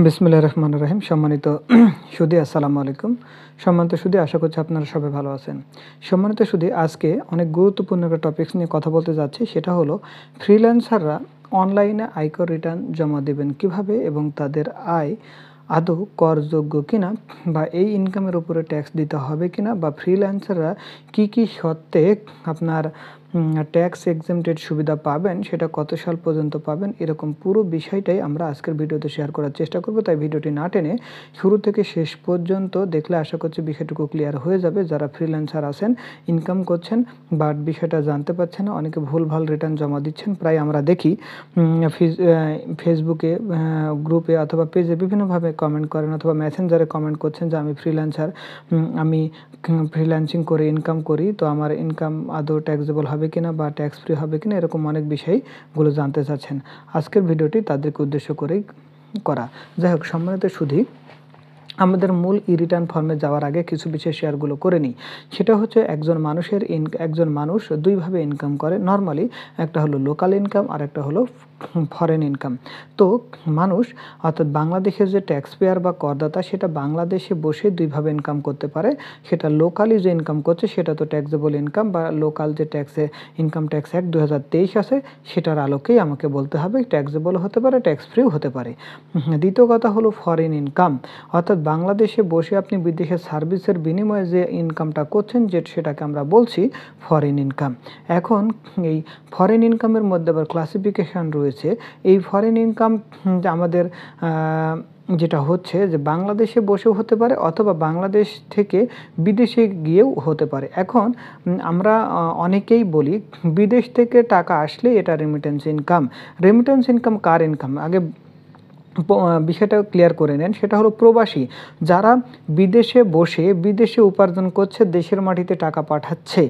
বিসমিল্লাহির রহমানির রহিম। সম্মানিত সুধী, আসসালামু আলাইকুম। সম্মানিত সুধী, আশা করছি আপনারা সবাই ভালো আছেন। সম্মানিত সুধী, আজকে অনেক গুরুত্বপূর্ণ একটা টপিকস নিয়ে কথা বলতে যাচ্ছি। সেটা হলো ফ্রিল্যান্সাররা অনলাইনে আয়কর রিটার্ন জমা দেবেন কিভাবে এবং তাদের আয় আদৌ করযোগ্য কিনা, বা এই ইনকামের উপরে ট্যাক্স দিতে হবে কিনা, বা ফ্রিল্যান্সাররা কি শর্তে আপনার ট্যাক্স এক্সেমটেড সুবিধা পাবেন, সেটা কত সাল পর্যন্ত পাবেন, এরকম পুরো বিষয়টাই আমরা আজকের ভিডিওতে শেয়ার করার চেষ্টা করব। তাই ভিডিওটি না টেনে শুরু থেকে শেষ পর্যন্ত দেখলে আশা করছি বিষয়টুকু ক্লিয়ার হয়ে যাবে। যারা ফ্রিল্যান্সার আছেন, ইনকাম করছেন বাট বিষয়টা জানতে পারছেন না, অনেকে ভুলভাল রিটার্ন জমা দিচ্ছেন। প্রায় আমরা দেখি ফেসবুকে, গ্রুপে অথবা পেজে বিভিন্নভাবে কমেন্ট করেন অথবা মেসেঞ্জারে কমেন্ট করছেন যে আমি ফ্রিল্যান্সার, আমি ফ্রিল্যান্সিং করে ইনকাম করি, তো আমার ইনকাম আদৌ ট্যাক্সেবল হবে কিনা বা ট্যাক্স ফ্রি হবে কিনা, এরকম অনেক বিষয়গুলো জানতে চাচ্ছেন। আজকের ভিডিওটি তাদেরকে উদ্দেশ্য করেই করা। যাই হোক, সম্মানিত সুধী, আমাদের মূল রিটার্ন ফর্মে যাওয়ার আগে কিছু বিষয় শেয়ারগুলো করে নিই। সেটা হচ্ছে একজন মানুষ দুইভাবে ইনকাম করে নর্মালি। একটা হলো লোকাল ইনকাম আর একটা হলো ফরেন ইনকাম। তো মানুষ অর্থাৎ বাংলাদেশের যে ট্যাক্স পেয়ার বা করদাতা, সেটা বাংলাদেশে বসে দুইভাবে ইনকাম করতে পারে। সেটা লোকালি যে ইনকাম করছে সেটা তো ট্যাক্সেবল ইনকাম, বা লোকাল যে ইনকাম ট্যাক্স অ্যাক্ট 2023 আছে সেটার আলোকেই আমাকে বলতে হবে ট্যাক্সেবল হতে পারে, ট্যাক্স ফ্রিও হতে পারে। দ্বিতীয় কথা হলো ফরেন ইনকাম, অর্থাৎ বাংলাদেশে বসে আপনি বিদেশের সার্ভিসের বিনিময়ে যে ইনকামটা করছেন, সেটাকে আমরা বলছি ফরেন ইনকাম। এখন এই ফরেন ইনকামের মধ্যে আবার ক্লাসিফিকেশান রয়েছে। এই ফরেন ইনকাম আমাদের যেটা হচ্ছে যে বাংলাদেশে বসেও হতে পারে অথবা বাংলাদেশ থেকে বিদেশে গিয়েও হতে পারে। এখন আমরা অনেকেই বলি বিদেশ থেকে টাকা আসলে এটা রেমিটেন্স ইনকাম। রেমিটেন্স ইনকাম কার ইনকাম? আগে বিষয়টা ক্লিয়ার করে নেন। সেটা হলো প্রবাসী, যারা বিদেশে বসে বিদেশে উপার্জন করছে, দেশের মাটিতে টাকা পাঠাচ্ছে,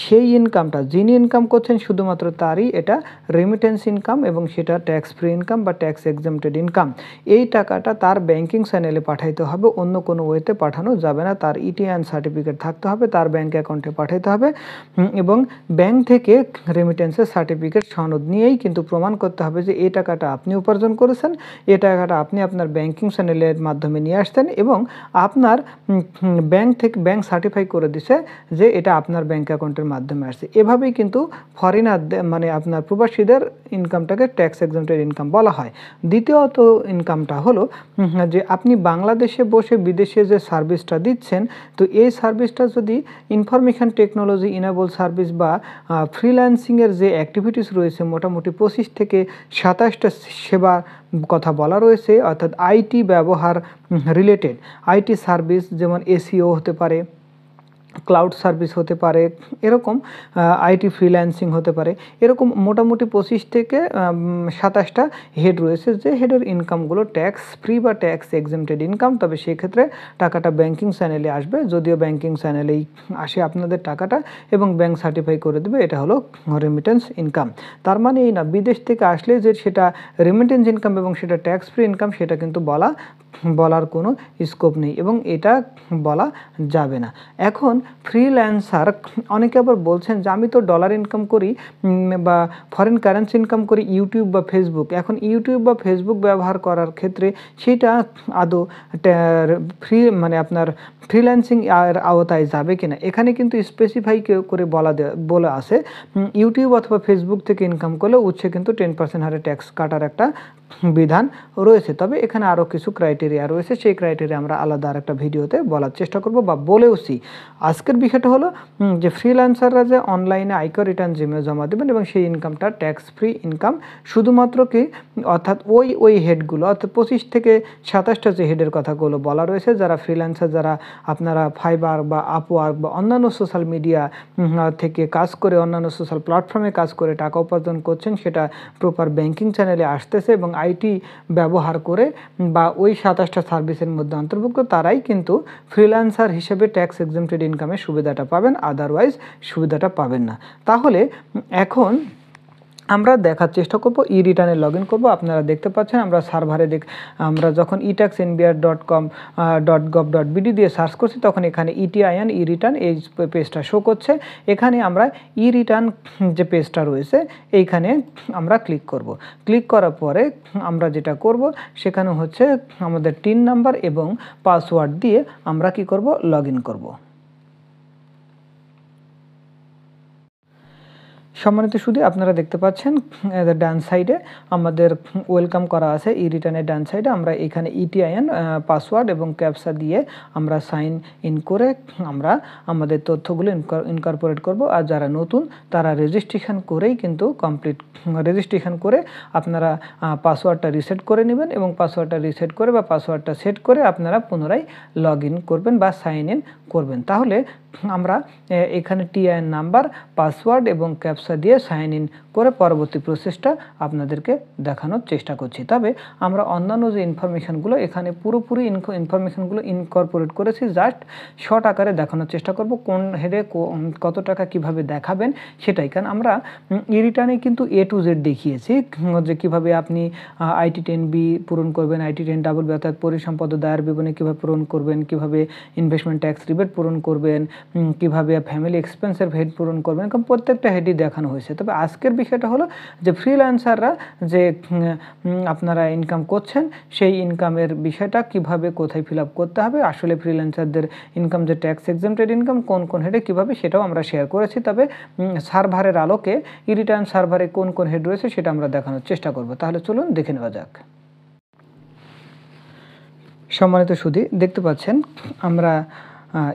সেই ইনকামটা যিনি ইনকাম করছেন শুধুমাত্র তারই এটা রেমিটেন্স ইনকাম, এবং সেটা ট্যাক্স ফ্রি ইনকাম বা ট্যাক্স এক্সেমটেড ইনকাম। এই টাকাটা তার ব্যাংকিং চ্যানেলে পাঠাইতে হবে, অন্য কোনো ওয়েতে পাঠানো যাবে না। তার ইটিএন সার্টিফিকেট থাকতে হবে, তার ব্যাংক অ্যাকাউন্টে পাঠাইতে হবে, এবং ব্যাংক থেকে রেমিটেন্সের সার্টিফিকেট সনদ নিয়েই কিন্তু প্রমাণ করতে হবে যে এই টাকাটা আপনি উপার্জন করেছেন, এই টাকাটা আপনি আপনার ব্যাংকিং চ্যানেলের মাধ্যমে নিয়ে আসতেন, এবং আপনার ব্যাংক সার্টিফাই করে দিছে যে এটা আপনার ব্যাংক অ্যাকাউন্টের মাধ্যমে আসছে। এভাবেই কিন্তু ফরেনারদের মানে আপনার প্রবাসীদের ইনকামটাকে ট্যাক্স এক্সেমটেড ইনকাম বলা হয়। দ্বিতীয়ত ইনকামটা হলো যে আপনি বাংলাদেশে বসে বিদেশে যে সার্ভিসটা দিচ্ছেন, তো এই সার্ভিসটা যদি ইনফরমেশন টেকনোলজি ইনেবল সার্ভিস বা ফ্রিল্যান্সিংয়ের যে অ্যাক্টিভিটিস রয়েছে, মোটামুটি 25 থেকে 27টা সেবার কথা বলা রয়েছে, অর্থাৎ আইটি ব্যবহার রিলেটেড আইটি সার্ভিস, যেমন এসইও হতে পারে, ক্লাউড সার্ভিস হতে পারে, এরকম আইটি ফ্রিল্যান্সিং হতে পারে, এরকম মোটামুটি 25 থেকে 27টা হেড রয়েছে, যে হেডের ইনকামগুলো ট্যাক্স ফ্রি বা ট্যাক্স এক্সেমটেড ইনকাম। তবে সেক্ষেত্রে টাকাটা ব্যাংকিং চ্যানেলে আসবে, যদিও ব্যাংকিং চ্যানেলেই আসে আপনাদের টাকাটা, এবং ব্যাংক সার্টিফাই করে দেবে। এটা হলো রেমিটেন্স ইনকাম। তার মানে এই না বিদেশ থেকে আসলে যে সেটা রেমিটেন্স ইনকাম এবং সেটা ট্যাক্স ফ্রি ইনকাম, সেটা কিন্তু বলার কোনো স্কোপ নেই, এবং এটা বলা যাবে না। এখন ফ্রিল্যান্সার, অনেকে আবার বলছেন যে আমি তো ডলার ইনকাম করি বা ফরেন কারেন্সি ইনকাম করি ইউটিউব বা ফেসবুক। এখন ইউটিউব বা ফেসবুক ব্যবহার করার ক্ষেত্রে সেটা আদৌ আপনার ফ্রিল্যান্সিং এর আওতায় যাবে কিনা, এখানে কিন্তু স্পেসিফাই করে বলা আছে ইউটিউব অথবা ফেসবুক থেকে ইনকাম করলে উচ্ছে কিন্তু 10% হারে ট্যাক্স কাটার একটা বিধান রয়েছে। তবে এখানে আরও কিছু ক্রাইটেরিয়া রয়েছে, সেই ক্রাইটেরিয়া আমরা আলাদা আর একটা ভিডিওতে বলার চেষ্টা করব বা বলেওছি। আজকের বিষয়টা হলো যে ফ্রিল্যান্সাররা যে অনলাইনে আয়কর রিটার্ন জমা দেবেন এবং সেই ইনকামটা ট্যাক্স ফ্রি ইনকাম, শুধুমাত্র কি অর্থাৎ ওই হেডগুলো, অর্থাৎ 25 থেকে 27টা যে হেডের কথাগুলো বলা রয়েছে, যারা ফ্রিল্যান্সার, যারা আপনারা ফাইবার বা আপওয়ার্ক বা অন্যান্য সোশ্যাল মিডিয়া থেকে কাজ করে, অন্যান্য সোশ্যাল প্ল্যাটফর্মে কাজ করে টাকা উপার্জন করছেন, সেটা প্রপার ব্যাংকিং চ্যানেলে আসতেছে এবং আইটি ব্যবহার করে বা ওই 27টা সার্ভিসের মধ্যে অন্তর্ভুক্ত, তারাই কিন্তু ফ্রিল্যান্সার হিসেবে ট্যাক্স এক্সেমটেড ইনকামের সুবিধাটা পাবেন, আদারওয়াইজ সুবিধাটা পাবেন না। তাহলে এখন আমরা দেখার চেষ্টা করব ই রিটার্নে লগ ইন করবো। আপনারা দেখতে পাচ্ছেন আমরা সার্ভারে আমরা যখন etaxnbr.com.gov.bd দিয়ে সার্চ করছি তখন এখানে ETIN ই রিটার্ন এই পেজটা শো করছে। এখানে আমরা ই রিটার্ন যে পেজটা রয়েছে এইখানে আমরা ক্লিক করব। ক্লিক করার পরে আমরা যেটা করব সেখানে হচ্ছে আমাদের টিন নাম্বার এবং পাসওয়ার্ড দিয়ে আমরা কি করব, লগ ইন করব। সম্মানিত শুধু আপনারা দেখতে পাচ্ছেন ডান সাইডে আমাদের ওয়েলকাম করা আছে ই রিটার্নের ডান সাইডে। আমরা এখানে ETIN পাসওয়ার্ড এবং ক্যাপচা দিয়ে আমরা সাইন ইন করে আমরা আমাদের তথ্যগুলো ইনকর্পোরেট করব। আর যারা নতুন তারা রেজিস্ট্রেশন করেই কিন্তু রেজিস্ট্রেশন করে আপনারা পাসওয়ার্ডটা রিসেট করে নেবেন এবং পাসওয়ার্ডটা রিসেট করে বা পাসওয়ার্ডটা সেট করে আপনারা পুনরায় লগ ইন করবেন বা সাইন ইন করবেন। তাহলে আমরা এখানে TIN নাম্বার, পাসওয়ার্ড এবং ক্যাপচা দিয়ে সাইন ইন করে পরবর্তী প্রসেসটা আপনাদেরকে দেখানোর চেষ্টা করছি। তবে আমরা অন্যান্য যে ইনফরমেশানগুলো এখানে পুরোপুরি ইনফরমেশানগুলো ইনকর্পোরেট করেছি, জাস্ট শর্ট আকারে দেখানোর চেষ্টা করব কোন হেডে কত টাকা কিভাবে দেখাবেন সেটাই। কারণ আমরা ই রিটার্নে কিন্তু A to Z দেখিয়েছি যে কীভাবে আপনি IT10B পূরণ করবেন, IT10BB অর্থাৎ পরিসম্পদ দায়ের বিবরণী কীভাবে পূরণ করবেন, কীভাবে ইনভেস্টমেন্ট ট্যাক্স রিবেট পূরণ করবেন, কীভাবে ফ্যামিলি এক্সপেন্সের হেড পূরণ করবেন, এরকম প্রত্যেকটা হেডই দেখানো হয়েছে। তবে আজকের বিষয়টা হলো যে ফ্রিল্যান্সাররা যে আপনারা ইনকাম করছেন সেই ইনকামের বিষয়টা কিভাবে কোথায় ফিল আপ করতে হবে, আসলে ফ্রিল্যান্সারদের ইনকাম যে ট্যাক্স এক্সেম্পটেড ইনকাম কোন কোন হেডে কীভাবে সেটাও আমরা শেয়ার করেছি। তবে সার্ভারের আলোকে ই রিটার্ন সার্ভারে কোন কোন হেড রয়েছে সেটা আমরা দেখানোর চেষ্টা করব। তাহলে চলুন দেখে নেওয়া যাক। সম্মানিত সুধী দেখতে পাচ্ছেন আমরা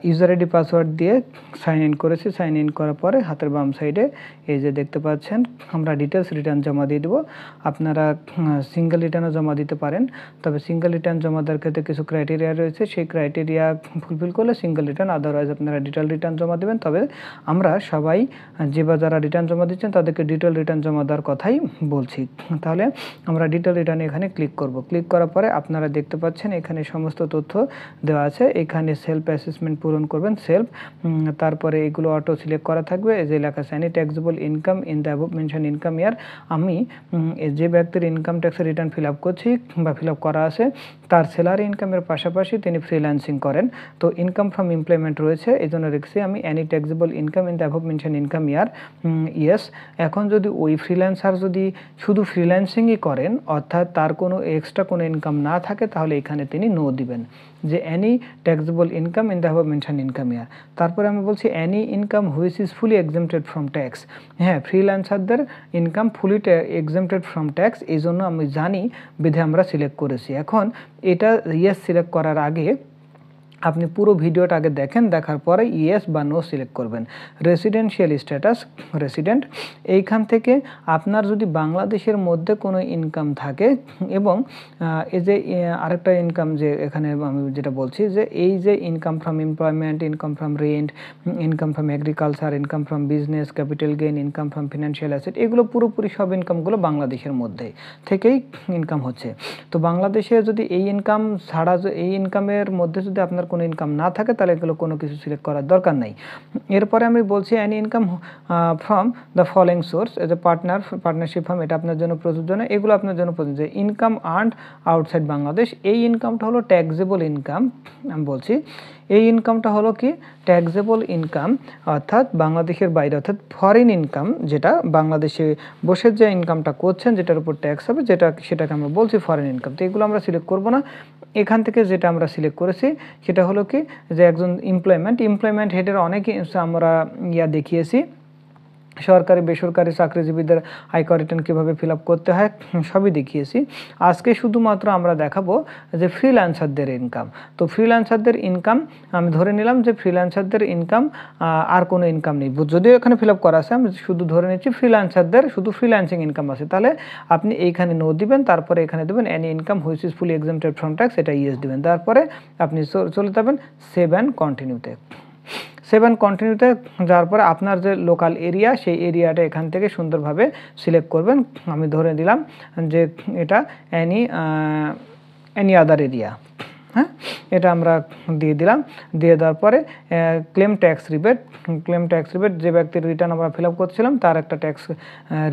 ইউজার আইডি পাসওয়ার্ড দিয়ে সাইন ইন করেছি। সাইন ইন করার পরে হাতের বাম সাইডে এই যে দেখতে পাচ্ছেন আমরা ডিটেলস রিটার্ন জমা দিয়ে দেবো। আপনারা সিঙ্গেল রিটার্নও জমা দিতে পারেন, তবে সিঙ্গেল রিটার্ন জমা দেওয়ার ক্ষেত্রে কিছু ক্রাইটেরিয়া রয়েছে, সেই ক্রাইটেরিয়া ফুলফিল করলে সিঙ্গেল রিটার্ন, আদারওয়াইজ আপনারা ডিটেল রিটার্ন জমা দেবেন। তবে আমরা সবাই যারা রিটার্ন জমা দিচ্ছেন তাদেরকে ডিটেল রিটার্ন জমা দেওয়ার কথাই বলছি। তাহলে আমরা ডিটেল রিটার্নে এখানে ক্লিক করব। ক্লিক করার পরে আপনারা দেখতে পাচ্ছেন এখানে সমস্ত তথ্য দেওয়া আছে। এখানে সেলফ অ্যাসেসমেন্ট পূরণ করবেন, সেলফ, তারপরে এগুলো অটো সিলেক্ট করা থাকবে। যে লেখা আছে any taxable income in the above mention income ইয়ার। আমি যে ব্যক্তির ইনকাম ট্যাক্সের রিটার্ন ফিল আপ করছি বা ফিল আপ করা আছে তার স্যালারি ইনকামের পাশাপাশি তিনি ফ্রিল্যান্সিং করেন, তো ইনকাম ফ্রম এমপ্লয়মেন্ট রয়েছে, এই জন্য রেখেছি আমি any taxable income in the above mention income year, yes. এখন যদি ওই ফ্রিল্যান্সার যদি শুধু ফ্রিল্যান্সিংই করেন অর্থাৎ তার কোনো এক্সট্রা কোনো ইনকাম না থাকে তাহলে এখানে তিনি নো দিবেন যে any taxable income in the above mention income year. তারপরে আমি বলছি any income which is fully exempted from tax. হ্যাঁ, ফ্রিল্যান্সারদের income fully exempted from tax, এই জন্য আমি জানি বিধে আমরা সিলেক্ট করেছি। এখন এটা ইয়েস সিলেক্ট করার আগে আপনি পুরো ভিডিওটা আগে দেখেন, দেখার পরে ইয়েস বা নো সিলেক্ট করবেন। রেসিডেন্সিয়াল স্ট্যাটাস রেসিডেন্ট, এইখান থেকে আপনার যদি বাংলাদেশের মধ্যে কোনো ইনকাম থাকে এবং এই যে আরেকটা ইনকাম যে এখানে আমি যেটা বলছি যে এই যে income from employment, income from rent, income from agriculture, income from business, capital gain, income from financial asset, এগুলো পুরোপুরি সব ইনকামগুলো বাংলাদেশের মধ্যে থেকেই ইনকাম হচ্ছে। তো বাংলাদেশে যদি এই ইনকাম ছাড়া এই ইনকামের মধ্যে যদি আপনার কোনো ইনকাম না থাকে তাহলে এগুলো কোনো কিছু সিলেক্ট করার দরকার নাই। এরপরে আমি বলছি any income from the following source, as a partnership firm, এটা আপনার জন্য প্রযোজ্য না, এগুলো আপনার জন্য প্রযোজ্য। ইনকাম আর্নড আউটসাইড বাংলাদেশ, এই ইনকামটা হলো ট্যাক্সেবল ইনকাম। আমি বলছি এই ইনকামটা হলো কি ট্যাক্সেবল ইনকাম, অর্থাৎ বাংলাদেশের বাইরে, অর্থাৎ ফরেন ইনকাম, যেটা বাংলাদেশে বসে যে ইনকামটা করছেন যেটার উপর ট্যাক্স হবে সেটাকে আমরা বলছি ফরেন ইনকাম। তো এগুলো আমরা সিলেক্ট করব না। এখান থেকে যেটা আমরা সিলেক্ট করেছি সেটা হলো কি যে একজন এমপ্লয়মেন্ট হেডের অনেক আমরা দেখিয়েছি, সরকারি বেসরকারি চাকরিজীবীদের আয়কর রিটার্ন কীভাবে ফিল আপ করতে হয় সবই দেখিয়েছি। আজকে শুধুমাত্র আমরা দেখাবো যে ফ্রিল্যান্সারদের ইনকাম। তো ফ্রিল্যান্সারদের ইনকাম আমি ধরে নিলাম যে ফ্রিল্যান্সারদের ইনকাম আর কোনো ইনকাম নেই, যদিও এখানে ফিল আপ করা আছে, আমি শুধু ধরে নিচ্ছি ফ্রিল্যান্সারদের শুধু ফ্রিল্যান্সিং ইনকাম আছে। তাহলে আপনি এইখানে নো দিবেন, তারপরে এখানে দেবেন any income which is fully exempted from tax, এটা ইয়েস দিবেন। তারপরে আপনি চলে যাবেন সেভ অ্যান্ড কন্টিনিউতে। কন্টিনিউতে যাওয়ার পরে আপনার যে লোকাল এরিয়া সেই এরিয়াটা এখান থেকে সুন্দরভাবে সিলেক্ট করবেন। আমি ধরে দিলাম যে এটা অ্যানি আদার এরিয়া। হ্যাঁ, এটা আমরা দিয়ে দিলাম। দিয়ে দেওয়ার পরে ক্লেম ট্যাক্স রিবেট যে ব্যক্তির রিটার্ন আমরা ফিল আপ করছিলাম তার একটা ট্যাক্স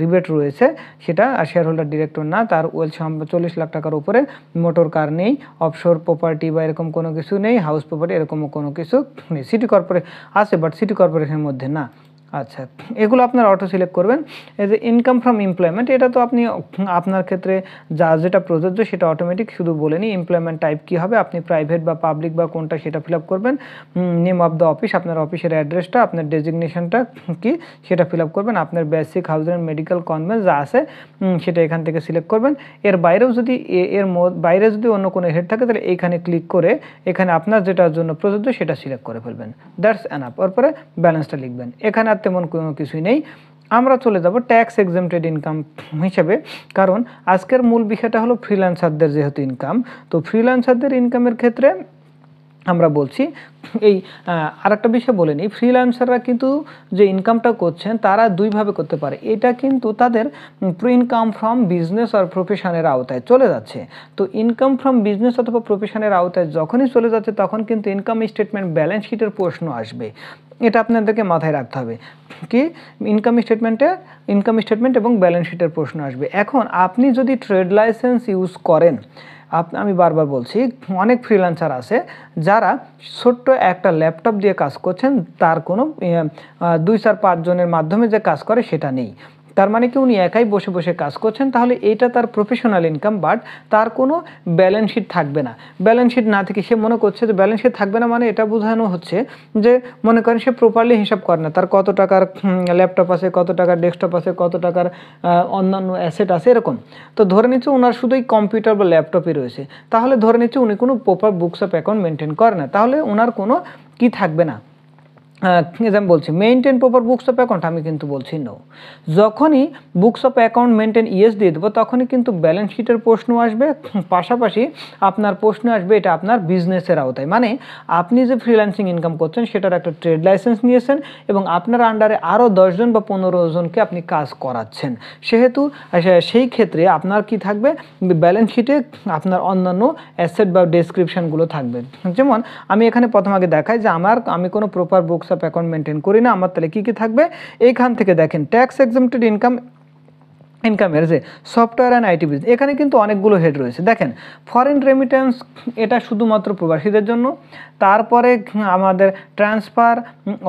রিবেট রয়েছে, সেটা শেয়ার হোল্ডার ডিরেক্টর না, তার ওয়েলথ 40 লাখ টাকার উপরে, মোটর কার নেই, অফশোর প্রপার্টি বা এরকম কোনো কিছু নেই, হাউস প্রপার্টি এরকমও কোনো কিছু নেই, সিটি কর্পোরেশন আছে বাট সিটি কর্পোরেশনের মধ্যে না। আচ্ছা, এগুলো আপনার অটো সিলেক্ট করবেন। এই যে ইনকাম ফ্রম এমপ্লয়মেন্ট, এটা তো আপনি আপনার ক্ষেত্রে যেটা প্রযোজ্য সেটা অটোমেটিক, শুধু বলে নিই এমপ্লয়মেন্ট টাইপ কী হবে, আপনি প্রাইভেট বা পাবলিক বা কোনটা সেটা ফিল আপ করবেন। নেম অফ দ্য অফিস, আপনার অফিসের অ্যাড্রেসটা, আপনার ডেজিগনেশনটা কি সেটা ফিল আপ করবেন। আপনার বেসিক হাউজিং মেডিকেল কনভেন্স যা আছে সেটা এখান থেকে সিলেক্ট করবেন। এর বাইরেও যদি বাইরে যদি অন্য কোনো হেড থাকে তাহলে এইখানে ক্লিক করে এখানে আপনার যেটার জন্য প্রযোজ্য সেটা সিলেক্ট করে ফেলবেন। That's enough. তারপরে ব্যালেন্সটা লিখবেন। এখানে আর তেমন কোনো কিছুই নেই। আমরা চলে যাব ট্যাক্স এক্সেম্পটেড ইনকাম হিসেবে, কারণ আজকের মূল বিষয়টা হলো ফ্রিল্যান্সারদের যেহেতু ইনকাম, তো ফ্রিল্যান্সারদের ইনকামের ক্ষেত্রে আমরা বলছি এই আরেকটা বিষয় বলে নিই, ফ্রিল্যান্সাররা কিন্তু যে ইনকামটা করছেন তারা দুইভাবে করতে পারে। এটা কিন্তু তাদের ইনকাম ফ্রম বিজনেস আর প্রফেশনের আওতায় চলে যাচ্ছে। তো ইনকাম ফ্রম বিজনেস অথবা প্রফেশনের আওতায় যখনই চলে যাচ্ছে তখন কিন্তু ইনকাম স্টেটমেন্ট ব্যালেন্স শিটের প্রশ্ন আসবে। এটা আপনাদেরকে মাথায় রাখতে হবে কি ইনকাম স্টেটমেন্ট এবং ব্যালেন্স শিটের প্রশ্ন আসবে। এখন আপনি যদি ট্রেড লাইসেন্স ইউজ করেন, আমি বারবার বলছি অনেক ফ্রিল্যান্সার আছে যারা ছোট্ট একটা ল্যাপটপ দিয়ে কাজ করছেন, তার কোনো 2-4-5 জনের মাধ্যমে যে কাজ করে সেটা নেই। তার মানে কি উনি একাই বসে বসে কাজ করছেন, তাহলে এইটা তার প্রফেশনাল ইনকাম, বাট তার কোনো ব্যালেন্স শিট থাকবে না। ব্যালেন্স শিট না থেকে সে মনে করছে যে ব্যালেন্স শিট থাকবে না, মানে এটা বোঝানো হচ্ছে যে মনে করেন সে প্রপারলি হিসাব করে না তার কত টাকার ল্যাপটপ আছে, কত টাকার ডেস্কটপ আছে, কত টাকার অন্যান্য অ্যাসেট আছে এরকম। তো ধরে নিচ্ছে ওনার শুধুই কম্পিউটার বা ল্যাপটপই রয়েছে, তাহলে ধরে নিচ্ছে উনি কোনো proper books of account maintain করে না, তাহলে ওনার কোনো কি থাকবে না। আমি বলছি maintain proper books of account, আমি কিন্তু বলছি নো। যখনই books of account maintain yes দিয়ে দেবো তখনই কিন্তু ব্যালেন্স শিটের প্রশ্ন আসবে, পাশাপাশি আপনার প্রশ্ন আসবে এটা আপনার বিজনেসের আওতায়, মানে আপনি যে ফ্রিল্যান্সিং ইনকাম করছেন সেটার একটা ট্রেড লাইসেন্স নিয়েছেন এবং আপনার আন্ডারে আরও 10 জন বা 15 জনকে আপনি কাজ করাচ্ছেন, সেহেতু সেই ক্ষেত্রে আপনার কি থাকবে, ব্যালেন্স শিটে আপনার অন্যান্য অ্যাসেট বা ডেসক্রিপশানগুলো থাকবে। যেমন আমি এখানে প্রথম আগে দেখাই যে আমি কোনো proper books of account maintain করি না, আমার তাহলে কী কী থাকবে এইখান থেকে দেখেন ট্যাক্স এক্সেম্পটেড ইনকামের যে সফটওয়্যার অ্যান্ড আইটি বিজনেস, এখানে কিন্তু অনেকগুলো হেড রয়েছে। দেখেন ফরেন রেমিটেন্স, এটা শুধুমাত্র প্রবাসীদের জন্য। তারপরে আমাদের transfer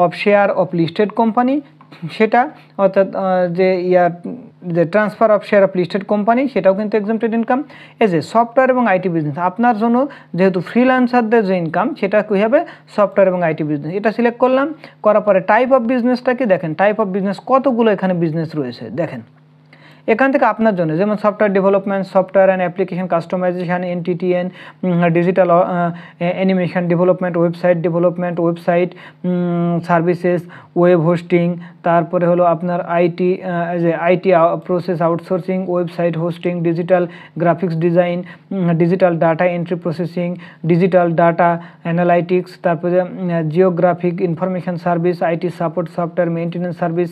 of share of listed company, সেটা অর্থাৎ যে transfer of share of listed company, সেটাও কিন্তু এক্সেম্পটেড ইনকাম। এই যে সফটওয়্যার এবং আইটি বিজনেস, আপনার জন্য যেহেতু ফ্রিল্যান্সারদের যে ইনকাম সেটা কী হবে, সফটওয়্যার এবং আইটি বিজনেস, এটা সিলেক্ট করলাম। করার পরে টাইপ অফ বিজনেসটা কি, দেখেন টাইপ অফ বিজনেস কতগুলো এখানে বিজনেস রয়েছে। দেখেন এখান থেকে আপনার জন্য যেমন software development, software and application customisation, NTTN, digital animation development, website development, website services, web hosting, তারপরে হলো আপনার IT process outsourcing, website hosting, digital graphics design, digital data entry processing, digital data analytics, তারপরে geographic information service, IT support, software maintenance service,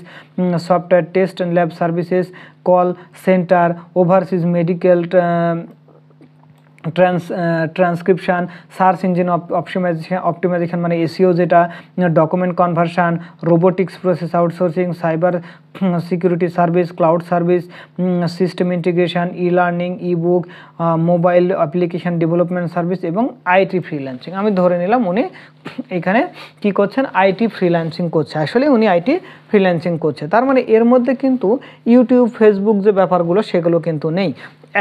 software test and lab services, call centre, overseas medical transcription, search engine optimisation মানে SEO, যেটা document conversion, robotics process outsourcing, cyber security service, cloud service, system integration, e learning, e book, mobile application development service এবং IT freelancing. আমি ধরে নিলাম উনি এখানে কি করছেন, আইটি ফ্রিল্যান্সিং করছে, আসলে উনি আইটি ফ্রিল্যান্সিং করছে, তার মানে এর মধ্যে কিন্তু ইউটিউব ফেসবুক যে ব্যাপারগুলো সেগুলো কিন্তু নেই।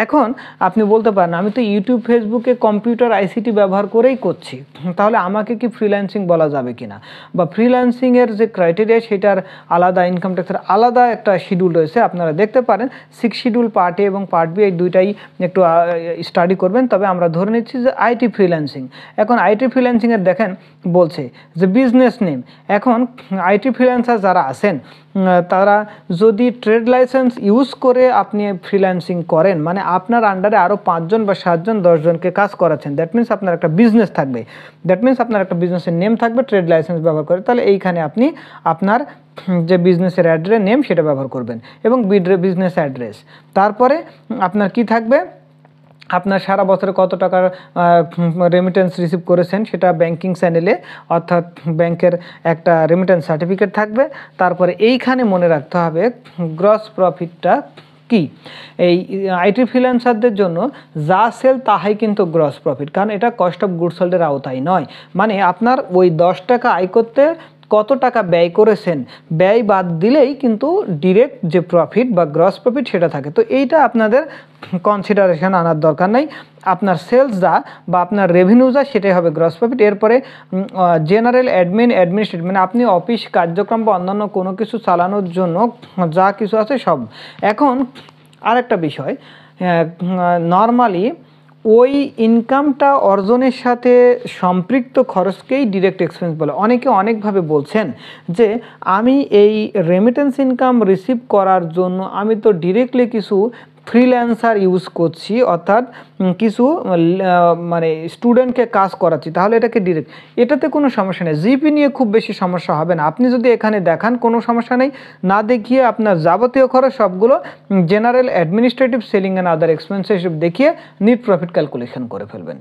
এখন আপনি বলতে পারেন আমি তো ইউটিউব ফেসবুকে কম্পিউটার আইসিটি ব্যবহার করেই করছি, তাহলে আমাকে কি ফ্রিল্যান্সিং বলা যাবে কিনা, বা ফ্রিল্যান্সিংয়ের যে ক্রাইটেরিয়া সেটার আলাদা, ইনকাম ট্যাক্সের আলাদা একটা শিডিউল রয়েছে, আপনারা দেখতে পারেন 6 শিডিউল পার্ট এ এবং পার্ট বি, এই দুইটাই একটু স্টাডি করবেন। তবে আমরা ধরে নিচ্ছি যে আইটি ফ্রিল্যান্সিং, এখন আইটি ফ্রিল্যান্সিংয়ের দেখেন বলছে যে বিজনেস নেম, এখন আইটি ফ্রিল্যান্সার যারা আছেন তারা যদি ট্রেড লাইসেন্স ইউজ করে আপনি ফ্রিল্যান্সিং করেন, মানে আপনার আন্ডারে আরও 5 জন বা 7 জন 10 জনকে কাজ করাচ্ছেন, দ্যাট মিনস আপনার একটা বিজনেস থাকবে, দ্যাট মিনস আপনার একটা বিজনেসের নেম থাকবে ট্রেড লাইসেন্স ব্যবহার করে, তাহলে এইখানে আপনি আপনার যে বিজনেসের অ্যাড্রেস নেম সেটা ব্যবহার করবেন এবং বিজনেস অ্যাড্রেস। তারপরে আপনার কি থাকবে, আপনার সারা বছরে কত টাকার রেমিটেন্স রিসিভ করেছেন সেটা ব্যাংকিং চ্যানেলে, অর্থাৎ ব্যাংকের একটা রেমিটেন্স সার্টিফিকেট থাকবে। তারপরে এইখানে মনে রাখতে হবে গ্রস প্রফিটটা কি। এই আইটি ফ্রিল্যান্সারদের জন্য যা সেল তাহাই কিন্তু গ্রস প্রফিট, কারণ এটা কস্ট অফ গুডস সোল্ডের আওতায় নয়। মানে আপনার ওই 10 টাকা আয় করতে কত টাকা ব্যয় করেছেন, ব্যয় বাদ দিলেই কিন্তু ডিরেক্ট যে প্রফিট বা গ্রস প্রফিট সেটা থাকে। তো এইটা আপনাদের কনসিডারেশন আনার দরকার নাই। আপনার সেলস যা বা আপনার রেভিনিউ যা সেটাই হবে গ্রস প্রফিট। এরপরে জেনারেল অ্যাডমিনিস্ট্রেটিভ, মানে আপনি অফিস কার্যক্রম বা অন্যান্য কোনো কিছু চালানোর জন্য যা কিছু আছে সব। এখন আরেকটা বিষয়, নর্মালি ওই ইনকামটা অর্জনের সাথে সম্পৃক্ত খরচকেই ডিরেক্ট এক্সপেন্স বলে। অনেকে অনেকভাবে বলছেন যে আমি এই রেমিটেন্স ইনকাম রিসিভ করার জন্য আমি তো ডিরেক্টলি কিছু ফ্রিল্যান্সার ইউজ করছি, অর্থাৎ কিছু মানে স্টুডেন্টকে কাজ করাচ্ছি, তাহলে এটাকে ডিরেক্ট। এটাতে কোনো সমস্যা নেই, জিপি নিয়ে খুব বেশি সমস্যা হবে না। আপনি যদি এখানে দেখান কোনো সমস্যা নেই, না দেখিয়ে আপনার যাবতীয় খরচ সবগুলো general administrative selling and other expenses দেখিয়ে নিট প্রফিট ক্যালকুলেশন করে ফেলবেন।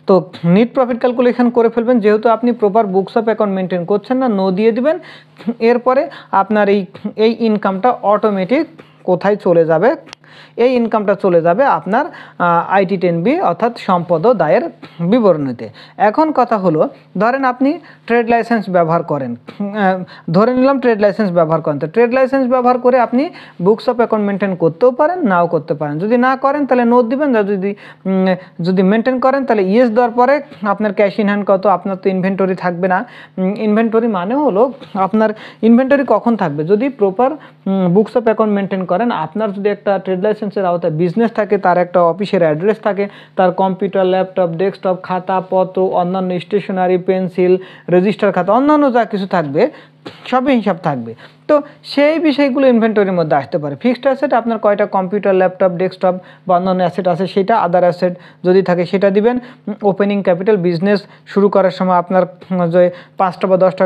তো নিট প্রফিট ক্যালকুলেশন করে ফেলবেন, যেহেতু আপনি proper books of account maintain করছেন না, নো দিয়ে দিবেন। এরপরে আপনার এই ইনকামটা অটোমেটিক কোথায় চলে যাবে, এই ইনকামটা চলে যাবে আপনার আইটি 10B অর্থাৎ সম্পদ ও দায়ের বিবরণীতে। এখন কথা হলো, ধরেন আপনি ট্রেড লাইসেন্স ব্যবহার করেন, ধরে নিলাম ট্রেড লাইসেন্স ব্যবহার করেন, তো ট্রেড লাইসেন্স ব্যবহার করে আপনি বুকস অফ অ্যাকাউন্ট মেনটেন করতেও পারেন, নাও করতে পারেন। যদি না করেন তাহলে নো দিবেন, যদি মেনটেন করেন তাহলে ইয়েস দেওয়ার পরে আপনার ক্যাশ ইন হ্যান্ড কত, আপনার তো ইনভেন্টরি থাকবে না। ইনভেন্টরি মানে হলো আপনার ইনভেন্টরি কখন থাকবে, যদি proper books of account maintain করেন। আপনার যদি একটা ট্রেড লাইসেন্সের আওতায় বিজনেস থাকে, তার একটা অফিসের অ্যাড্রেস থাকে, তার কম্পিউটার, ল্যাপটপ, ডেস্কটপ, খাতাপত্র, অন্যান্য স্টেশনারি, পেন্সিল, রেজিস্টার খাতা, অন্যান্য যা কিছু থাকবে সবই হিসাব থাকবে। তো সেই বিষয়গুলো ইনভেন্টরির মধ্যে আসতে পারে। ফিক্সড অ্যাসেট আপনার কয়টা কম্পিউটার, ল্যাপটপ, ডেস্কটপ বা অন্যান্য অ্যাসেট আছে সেটা, আদার অ্যাসেট যদি থাকে সেটা দিবেন। ওপেনিং ক্যাপিটাল, বিজনেস শুরু করার সময় আপনার যে 5টা বা 10টা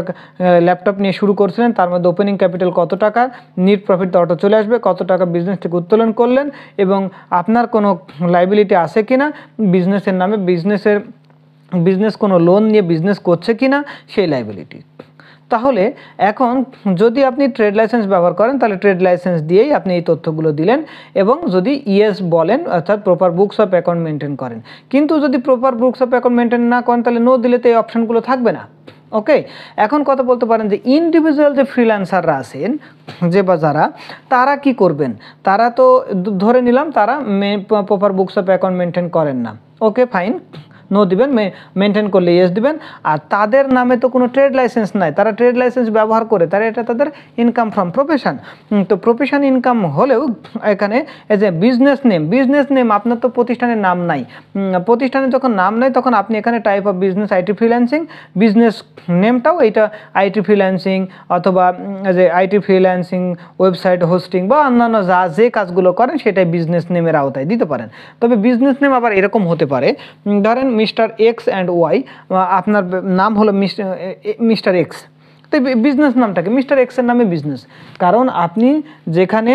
ল্যাপটপ নিয়ে শুরু করছিলেন, তার মধ্যে ওপেনিং ক্যাপিটাল কত টাকা, নিট প্রফিট অটো চলে আসবে, কত টাকা বিজনেস থেকে উত্তোলন করলেন, এবং আপনার কোনো লাইবিলিটি আছে কিনা বিজনেসের নামে, বিজনেস কোনো লোন নিয়ে বিজনেস করছে কিনা সেই লাইবিলিটি। তাহলে এখন যদি আপনি ট্রেড লাইসেন্স ব্যবহার করেন তাহলে ট্রেড লাইসেন্স দিয়েই আপনি এই তথ্যগুলো দিলেন, এবং যদি ইয়েস বলেন অর্থাৎ proper books of account maintain করেন। কিন্তু যদি proper books of account maintain না করেন তাহলে নো দিলে তো এই অপশানগুলো থাকবে না। ওকে, এখন কথা বলতে পারেন যে ইন্ডিভিজুয়াল যে ফ্রিল্যান্সাররা আছেন, যে বা যারা, তারা কি করবেন, তারা তো ধরে নিলাম তারা proper books of account maintain করেন না। ওকে ফাইন, নো দিবেন, মেনটেন করলে ইয়েস দিবেন। আর তাদের নামে তো কোনো ট্রেড লাইসেন্স নাই, তারা ট্রেড লাইসেন্স ব্যবহার করে, তারা এটা তাদের ইনকাম ফ্রম প্রফেশন। তো প্রফেশন ইনকাম হলেও এখানে এজ এ বিজনেস নেম আপনার তো প্রতিষ্ঠানের নাম নাই। প্রতিষ্ঠানের যখন নাম নাই তখন আপনি এখানে type of business IT freelancing, business নেমটাও এইটা আইটি ফ্রিল্যান্সিং, অথবা যে আইটি ফ্রিল্যান্সিং ওয়েবসাইট হোস্টিং বা অন্যান্য যে কাজগুলো করেন সেটাই বিজনেস নেমের আওতায় দিতে পারেন। তবে বিজনেস নেম আবার এরকম হতে পারে, ধরেন মিস্টার এক্স অ্যান্ড ওয়াই, আপনার নাম হলো মিস্টার এক্স, তো বিজনেস নামটাকে মিস্টার এক্সের নামে বিজনেস, কারণ আপনি যেখানে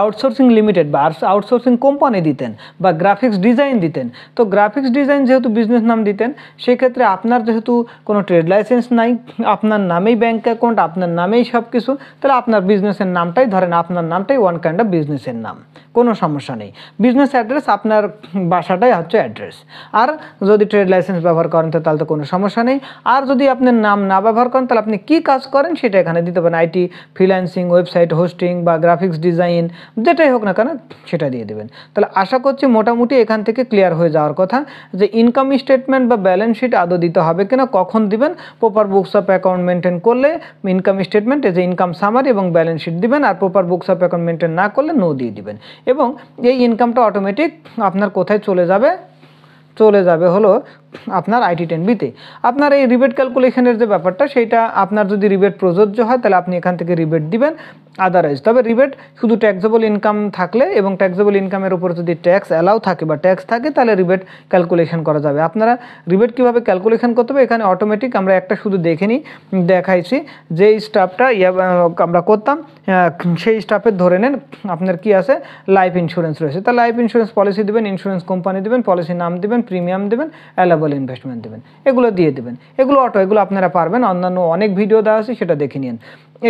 আউটসোর্সিং লিমিটেড বা আউটসোর্সিং কোম্পানি দিতেন বা গ্রাফিক্স ডিজাইন দিতেন, তো গ্রাফিক্স ডিজাইন যেহেতু বিজনেস নাম দিতেন, সেক্ষেত্রে আপনার যেহেতু কোনো ট্রেড লাইসেন্স নাই, আপনার নামেই ব্যাঙ্ক অ্যাকাউন্ট, আপনার নামেই সব কিছু, তাহলে আপনার বিজনেসের নামটাই ধরেন, আপনার নামটাই ওয়ান কাইন্ড অফ বিজনেসের নাম, কোনো সমস্যা নেই। বিজনেস অ্যাড্রেস আপনার বাসাটাই হচ্ছে অ্যাড্রেস। আর যদি ট্রেড লাইসেন্স ব্যবহার করেন তো তাহলে তো কোনো সমস্যা নেই। আর যদি আপনার নাম না ব্যবহার করেন তাহলে আপনি কী কাজ করেন সেটা এখানে দিতে পারেন, আইটি ফ্রিল্যান্সিং, ওয়েবসাইট হোস্টিং বা গ্রাফিক্স ডিজাইন, যেটাই হোক না কেন সেটা দিয়ে দেবেন। তাহলে আশা করছি মোটামুটি এখান থেকে ক্লিয়ার হয়ে যাওয়ার কথা যে ইনকাম স্টেটমেন্ট বা ব্যালেন্স শিট আদৌ দিতে হবে কিনা, কখন দিবেন, proper books of account maintain করলে ইনকাম স্টেটমেন্ট যে ইনকাম সামারি এবং ব্যালেন্স শিট দিবেন, আর proper books of account maintain না করলে নো দিয়ে দিবেন। এবং এই ইনকামটা অটোমেটিক আপনার কোথায় চলে যাবে হলো আপনার IT10B-তে। আপনার এই রিবেট ক্যালকুলেশনের যে ব্যাপারটা সেইটা আপনার যদি রিবেট প্রযোজ্য হয় তাহলে আপনি এখান থেকে রিবেট দিবেন, আদারওয়াইজ তবে রিবেট শুধু ট্যাক্সেবল ইনকাম থাকলে এবং ট্যাক্সেবল ইনকামের উপর যদি ট্যাক্স অ্যালাউ থাকে বা ট্যাক্স থাকে তাহলে রিবেট ক্যালকুলেশন করা যাবে। আপনারা রিবেট কীভাবে ক্যালকুলেশন করতে হবে এখানে অটোমেটিক আমরা একটা শুধু দেখাইছি যেই স্টাফটা আমরা করতাম সেই স্টাফের ধরে নেন আপনার কি আছে লাইফ ইন্স্যুরেন্স রয়েছে, তা লাইফ ইন্স্যুরেন্স পলিসি দেবেন, ইন্স্যুরেন্স কোম্পানি দেবেন, পলিসির নাম দেবেন, প্রিমিয়াম দেবেন, অ্যালাবল ইনভেস্টমেন্ট দেবেন, এগুলো দিয়ে দেবেন। এগুলো এগুলো আপনারা পারবেন, অন্যান্য অনেক ভিডিও দেওয়া আছে সেটা দেখে নিন।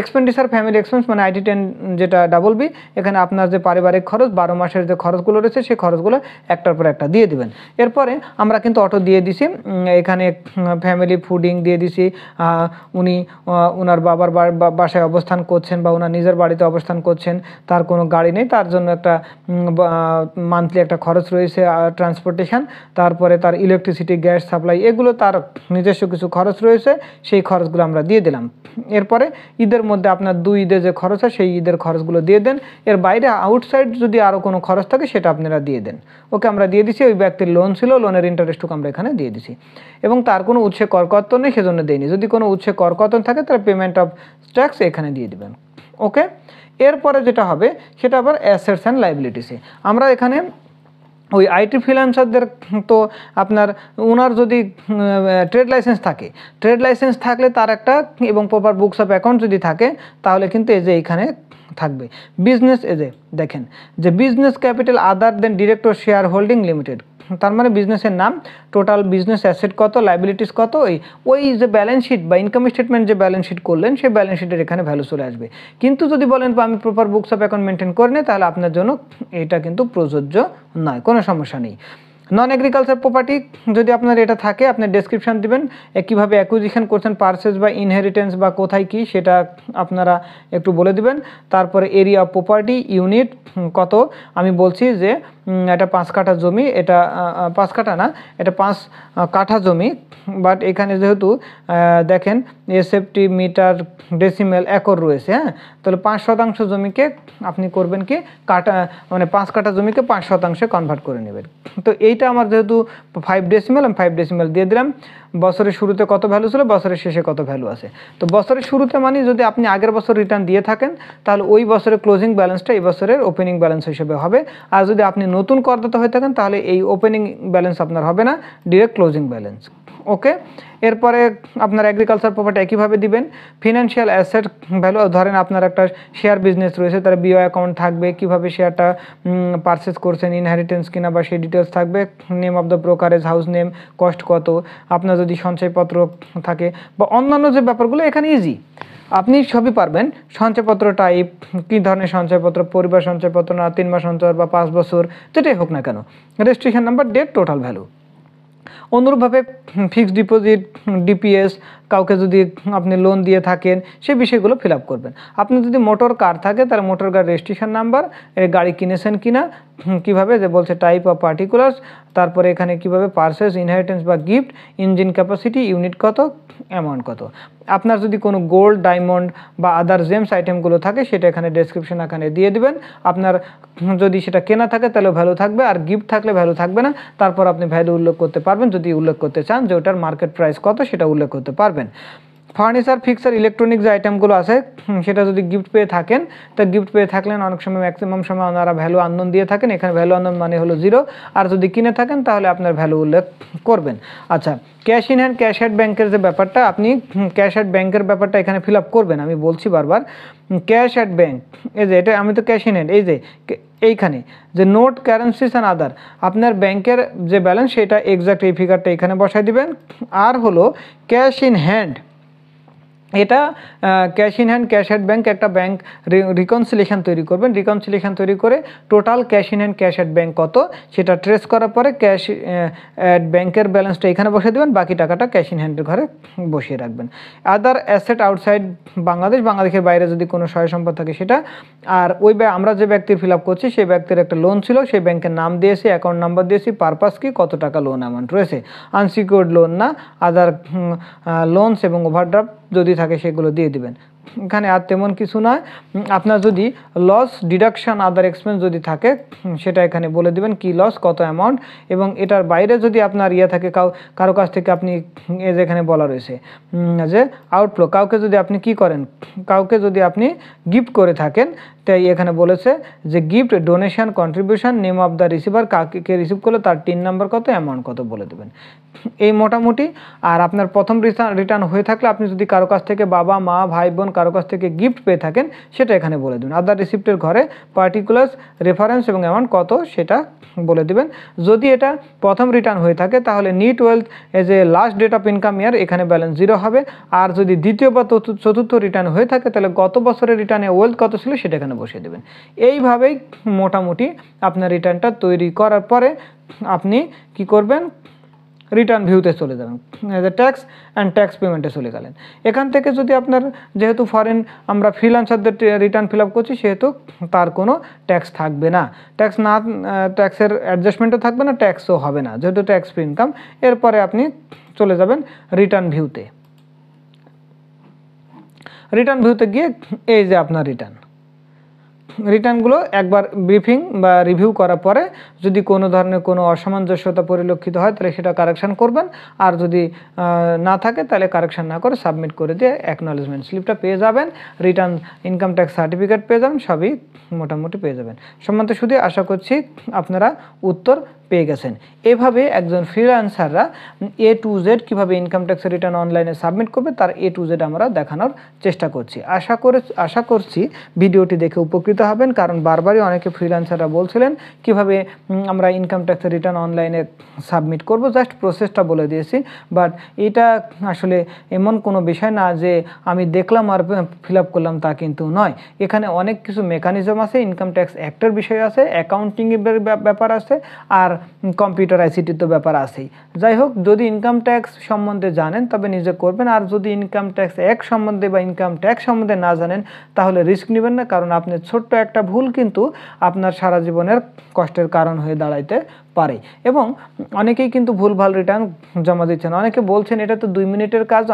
এক্সপেন্ডিচার ফ্যামিলি এক্সপেন্স মানে IT10 যেটা BB, এখানে আপনার যে পারিবারিক খরচ 12 মাসের যে খরচগুলো রয়েছে সেই খরচগুলো একটার পর একটা দিয়ে দিবেন। এরপরে আমরা কিন্তু অটো দিয়ে দিছি, এখানে ফ্যামিলি ফুডিং দিয়ে দিছি, উনি ওনার বাবার বাসায় অবস্থান করছেন বা ওনার নিজের বাড়িতে অবস্থান করছেন, তার কোনো গাড়ি নেই, তার জন্য একটা মান্থলি একটা খরচ রয়েছে ট্রান্সপোর্টেশন, তারপরে তার ইলেকট্রিসিটি গ্যাস সাপ্লাই এগুলো তার নিজস্ব কিছু খরচ রয়েছে, সেই খরচগুলো আমরা দিয়ে দিলাম। এরপরে ঈদের মধ্যে আপনার 2 ঈদে যে খরচ হয় সেই ঈদের খরচগুলো দিয়ে দেন, এর বাইরে আউটসাইড যদি আরও কোনো খরচ থাকে সেটা আপনারা দিয়ে দেন। ওকে আমরা দিয়ে দিছি। ওই ব্যক্তির লোন ছিল, লোনের ইন্টারেস্টটুকু আমরা এখানে দিয়ে দিছি এবং তার কোনো উৎসে করকর্তন নেই সেজন্য দেয়নি। যদি কোনো উৎসে করকর্তন থাকে তাহলে পেমেন্ট অফ ট্যাক্স এখানে দিয়ে দিবেন। ওকে, এরপরে যেটা হবে সেটা আবার অ্যাসেটস অ্যান্ড লাইবিলিটিসে। আমরা এখানে ওই IT ফ্রিল্যান্সারদের তো আপনার ওনার যদি ট্রেড লাইসেন্স থাকে, ট্রেড লাইসেন্স থাকলে তার একটা এবং প্রপার বুকস অফ অ্যাকাউন্ট যদি থাকে তাহলে কিন্তু এই যে এইখানে থাকবে বিজনেস, এই যে দেখেন যে বিজনেস ক্যাপিটাল আদার দেন ডিরেক্টর শেয়ার হোল্ডিং লিমিটেড, তার মানে বিজনেসের নাম, টোটাল বিজনেস অ্যাসেট কত, লাইবিলিটিস কত, ওই যে ব্যালেন্স শিট বা ইনকাম স্টেটমেন্ট যে ব্যালেন্স শিট করলেন সেই ব্যালেন্স শিটের এখানে ভ্যালু চলে আসবে। কিন্তু যদি বলেন আমি proper books of account maintain করে নিই তাহলে আপনার জন্য এটা কিন্তু প্রযোজ্য নয়, কোনো সমস্যা নেই। নন এগ্রিকালচার প্রপার্টি যদি আপনার এটা থাকে আপনি ডেসক্রিপশান দিবেন কীভাবে অ্যাকুইজিশন করছেন, পারচেজ বা ইনহেরিটেন্স বা কোথায় কী সেটা আপনারা একটু বলে দিবেন। তারপরে এরিয়া অফ প্রপার্টি ইউনিট কত, আমি বলছি যে এটা 5 কাঠা জমি, এটা 5 কাঠা না, এটা 5 কাঠা জমি, বাট এখানে যেহেতু দেখেন SFT মিটার ডেসিমেল একর রয়েছে, হ্যাঁ, তাহলে 5% জমিকে আপনি করবেন কি কাঠা, মানে 5 কাঠা জমিকে 5% কনভার্ট করে নেবেন। তো এইটা আমার যেহেতু 5 ডেসিমেল, আমি 5 ডেসিমেল দিয়ে দিলাম। বছরের শুরুতে কত ভ্যালু ছিল, বছরের শেষে কত ভ্যালু আছে। তো বছরের শুরুতে মানে যদি আপনি আগের বছর রিটার্ন দিয়ে থাকেন তাহলে ওই বছরের ক্লোজিং ব্যালেন্সটা এই বছরের ওপেনিং ব্যালেন্স হিসেবে হবে। আর যদি আপনি নতুন করদাতা হয়ে থাকেন তাহলে এই ওপেনিং ব্যালেন্স আপনার হবে না, ডিরেক্ট ক্লোজিং ব্যালেন্স। ওকে, এরপরে আপনার এগ্রিকালচার প্রপার্টি একইভাবে দিবেন। ফিনান্সিয়াল অ্যাসেট ভ্যালু, ধরেন আপনার একটা শেয়ার বিজনেস রয়েছে, তার বিও অ্যাকাউন্ট থাকবে, কীভাবে শেয়ারটা পারচেস করছেন, ইনহেরিটেন্স কিনা বা সেই ডিটেলস থাকবে, name of the brokerage, house name, cost কত, আপনার যদি সঞ্চয়পত্র থাকে বা অন্যান্য যে ব্যাপারগুলো এখানে ইজি, আপনি সবই পারবেন। সঞ্চয়পত্র টাইপ, কী ধরনের সঞ্চয়পত্র, পরিবার সঞ্চয়পত্র না 3 মাস অন্তর বা 5 বছর, যেটাই হোক না কেন, registration number, date, total value. অনুরূপভাবে ফিক্সড ডিপোজিট, ডিপিএস, কাউকে যদি আপনি লোন দিয়ে থাকেন সেই বিষয়গুলো ফিল আপ করবেন। আপনি যদি মোটর কার থাকে তার মোটর কার রেজিস্ট্রেশন নাম্বার, গাড়ি কিনেছেন কিনা, কীভাবে যে বলছে টাইপ অফ পার্টিকুলার্স, তারপরে এখানে কীভাবে পারচেজ, ইনহেরিটেন্স বা গিফট, ইঞ্জিন ক্যাপাসিটি, ইউনিট কত, অ্যামাউন্ট কত। আপনার যদি কোনো গোল্ড, ডায়মন্ড বা আদার জেমস আইটেমগুলো থাকে সেটা এখানে ডেসক্রিপশন এখানে দিয়ে দিবেন। আপনার যদি সেটা কেনা থাকে তাহলে ভ্যালু থাকবে, আর গিফট থাকলে ভ্যালু থাকবে না। তারপর আপনি ভ্যালু উল্লেখ করতে পারবেন, যদি উল্লেখ করতে চান যে ওটার মার্কেট প্রাইস কত সেটা উল্লেখ করতে পারবেন। ফার্নিচার, ফিক্সার, ইলেকট্রনিক যে আইটেমগুলো আছে সেটা যদি গিফট পেয়ে থাকেন, তো গিফট পেয়ে থাকলেন অনেক সময় ম্যাক্সিমাম সময় ওনারা ভ্যালু আননোন দিয়ে থাকেন, এখানে ভ্যালু আননোন মানে হলো 0। আর যদি কিনে থাকেন তাহলে আপনার ভ্যালু উল্লেখ করবেন। আচ্ছা, cash in hand, cash at ব্যাংকের যে ব্যাপারটা, আপনি ক্যাশ অ্যাট ব্যাংকের ব্যাপারটা এখানে ফিল আপ করবেন। আমি বলছি বারবার, ক্যাশ অ্যাট ব্যাংক, এই যে এটা আমি তো ক্যাশ ইন হ্যান্ড, এই যে এইখানে যে নোট, কারেন্সিস অ্যান্ড আদার, আপনার ব্যাংকের যে ব্যালেন্স সেটা এক্সাক্ট এই ফিগারটা এখানে বসাই দিবেন। আর হলো ক্যাশ ইন হ্যান্ড, এটা cash in hand, cash at bank, একটা ব্যাংক রিকনসিলেশন তৈরি করবেন। রিকনসিলেশন তৈরি করে total cash in hand, cash at bank কত সেটা ট্রেস করার পরে ক্যাশ অ্যাট ব্যাংকের ব্যালেন্সটা এখানে বসিয়ে দেবেন, বাকি টাকাটা ক্যাশ ইন হ্যান্ডের ঘরে বসিয়ে রাখবেন। আদার অ্যাসেট আউটসাইড বাংলাদেশ, বাংলাদেশের বাইরে যদি কোনো সহায় সম্পদ থাকে সেটা। আর ওই আমরা যে ব্যক্তির ফিল আপ করছি সেই ব্যক্তির একটা লোন ছিল, সেই ব্যাংকের নাম দিয়েছি, অ্যাকাউন্ট নাম্বার দিয়েছি, পারপাস কি, কত টাকা লোন অ্যামাউন্ট রয়েছে, আনসিকিউর্ড লোন না, আদার লোনস এবং ওভারড্রাফট যদি থাকে সেগুলো দিয়ে দিবেন। এখানে আর তেমন কিছু নয়। আপনার যদি লস ডিডাকশন আদার এক্সপেন্স যদি থাকে সেটা এখানে বলে দিবেন কি লস, কত অ্যামাউন্ট, এবং এটার বাইরে যদি আপনার থাকে কারো কাছ থেকে আপনি যেখানে বলা রয়েছে যে আউটফ্লো, কাউকে যদি আপনি কি করেন, কাউকে যদি আপনি গিফট করে থাকেন, তাই এখানে বলেছে যে gift, donation, contribution, name of the receiver, কাকে রিসিভ করলে তার টিন নাম্বার কত, অ্যামাউন্ট কত বলে দেবেন, এই মোটামুটি। আর আপনার প্রথম রিটার্ন হয়ে থাকলে আপনি যদি কারো কাছ থেকে, বাবা মা ভাই বোন কারো কাছ থেকে গিফট পেয়ে থাকেন সেটা এখানে বলে দেবেন। আদার রিসিপ্টের ঘরে পার্টিকুলার্স, রেফারেন্স এবং অ্যামাউন্ট কত সেটা বলে দেবেন। যদি এটা প্রথম রিটার্ন হয়ে থাকে তাহলে net wealth as a last date of income year, এখানে ব্যালেন্স 0 হবে। আর যদি দ্বিতীয় বা চতুর্থ রিটার্ন হয়ে থাকে তাহলে গত বছরের রিটার্নে ওয়েলথ কত ছিল সেটা এখানে বসিয়ে দেবেন। এইভাবেই মোটামুটি আপনার রিটার্নটা তৈরি করার পরে আপনি কি করবেন, রিটার্ন ভিউতে চলে যাবেন, ট্যাক্স অ্যান্ড ট্যাক্স পেমেন্টে চলে গেলেন। এখান থেকে যদি আপনার, যেহেতু ফরেন আমরা ফ্রিল্যান্সারদের রিটার্ন ফিল আপ করছি সেহেতু তার কোনো ট্যাক্স থাকবে না, ট্যাক্সের অ্যাডজাস্টমেন্টও থাকবে না, ট্যাক্সও হবে না, যেহেতু ট্যাক্স ফ্রি ইনকাম। এরপরে আপনি চলে যাবেন রিটার্ন ভিউতে। রিটার্ন ভিউতে গিয়ে এই যে আপনার রিটার্নগুলো একবার ব্রিফিং বা রিভিউ করার পরে যদি কোনো ধরনের কোনো অসামঞ্জস্যতা পরিলক্ষিত হয় তাহলে সেটা কারেকশান করবেন, আর যদি না থাকে তাহলে কারেকশান না করে সাবমিট করে দিয়ে অ্যাকনলেজমেন্ট স্লিপটা পেয়ে যাবেন, রিটার্ন ইনকাম ট্যাক্স সার্টিফিকেট পেয়ে যাবেন, সবই মোটামুটি পেয়ে যাবেন। সম্মানিত শুধু আশা করছি আপনারা উত্তর পেয়ে গেছেন। এভাবে একজন ফ্রিল্যান্সাররা A to Z কীভাবে ইনকাম ট্যাক্সের রিটার্ন অনলাইনে সাবমিট করবে তার A to Z আমরা দেখানোর চেষ্টা করছি। আশা করছি ভিডিওটি দেখে উপকৃত হবেন, কারণ বারবারই অনেকে ফ্রিল্যান্সাররা বলছিলেন কিভাবে আমরা ইনকাম ট্যাক্সের রিটার্ন অনলাইনে সাবমিট করব, জাস্ট প্রসেসটা বলে দিয়েছি। বাট এটা আসলে এমন কোনো বিষয় না যে আমি দেখলাম আর ফিল আপ করলাম, তা কিন্তু নয়। এখানে অনেক কিছু মেকানিজম আছে, ইনকাম ট্যাক্স অ্যাক্টের বিষয় আছে, অ্যাকাউন্টিংয়ের ব্যাপার আছে, আর কম্পিউটার আইসিটির তো ব্যাপার আছেই। যাই হোক, যদি ইনকাম ট্যাক্স সম্বন্ধে জানেন তবে নিজে করবেন, আর যদি ইনকাম ট্যাক্স অ্যাক্ট সম্বন্ধে বা ইনকাম ট্যাক্স সম্বন্ধে না জানেন তাহলে রিস্ক নেবেন না, কারণ আপনার ছোট্ট একটা ভুল কিন্তু আপনার সারা জীবনের কষ্টের কারণ হয়ে দাঁড়াইতে পারে। এবং অনেকেই কিন্তু ভুলভাল রিটার্ন জমা দিচ্ছেন। অনেকে বলছেন এটা তো 2 মিনিটের কাজ।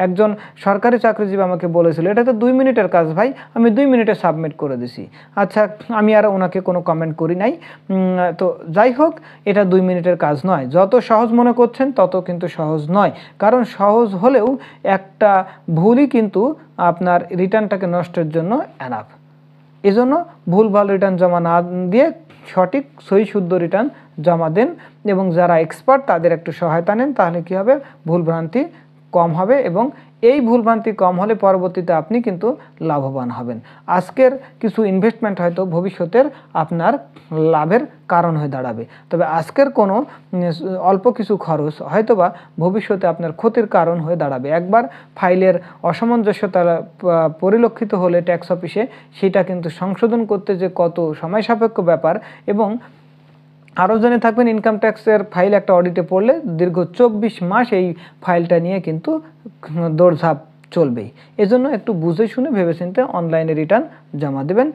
একজন সরকারি চাকরিজীবী আমাকে বলেছিল এটা তো 2 মিনিটের কাজ ভাই, আমি 2 মিনিটে সাবমিট করে দিছি। আচ্ছা, আমি আর ওনাকে কোনো কমেন্ট করি নাই। তো যাই হোক, এটা 2 মিনিটের কাজ নয়। যত সহজ মনে করছেন তত কিন্তু সহজ নয়, কারণ সহজ হলেও একটা ভুলই কিন্তু আপনার রিটার্নটাকে নষ্টের জন্য এনাফ। এজন্য ভুলভাল রিটার্ন জমা না দিয়ে সঠিক সহি শুদ্ধ রিটার্ন জমা দেন, এবং যারা এক্সপার্ট তাদের একটু সহায়তা নেন, তাহলে কী হবে, ভুলভ্রান্তি কম হবে, এবং এই ভুলভ্রান্তি কম হলে পরবর্তীতে আপনি কিন্তু লাভবান হবেন। আজকের কিছু ইনভেস্টমেন্ট হয়তো ভবিষ্যতের আপনার লাভের কারণ হয়ে দাঁড়াবে, তবে আজকের কোনো অল্প কিছু খরচ হয়তোবা ভবিষ্যতে আপনার ক্ষতির কারণ হয়ে দাঁড়াবে। একবার ফাইলের অসামঞ্জস্যতা পরিলক্ষিত হলে ট্যাক্স অফিসে, সেটা কিন্তু সংশোধন করতে যে কত সময় সাপেক্ষ ব্যাপার, এবং আরও জেনে থাকবেন ইনকাম ট্যাক্সের ফাইল একটা অডিটে পড়লে দীর্ঘ 24 মাস এই ফাইলটা নিয়ে কিন্তু দৌড়ঝাঁপ চলবেই। এজন্য একটু বুঝে শুনে ভেবেচিন্তে অনলাইনে রিটার্ন জমা দেবেন।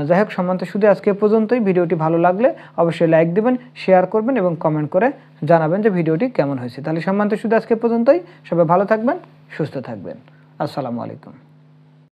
যাই হোক, সম্মানিত শুধু আজকে পর্যন্তই। ভিডিওটি ভালো লাগলে অবশ্যই লাইক দেবেন, শেয়ার করবেন এবং কমেন্ট করে জানাবেন যে ভিডিওটি কেমন হয়েছে। তাহলে সম্মানিত শুধু আজকে পর্যন্তই। সবাই ভালো থাকবেন, সুস্থ থাকবেন। আসসালামু আলাইকুম।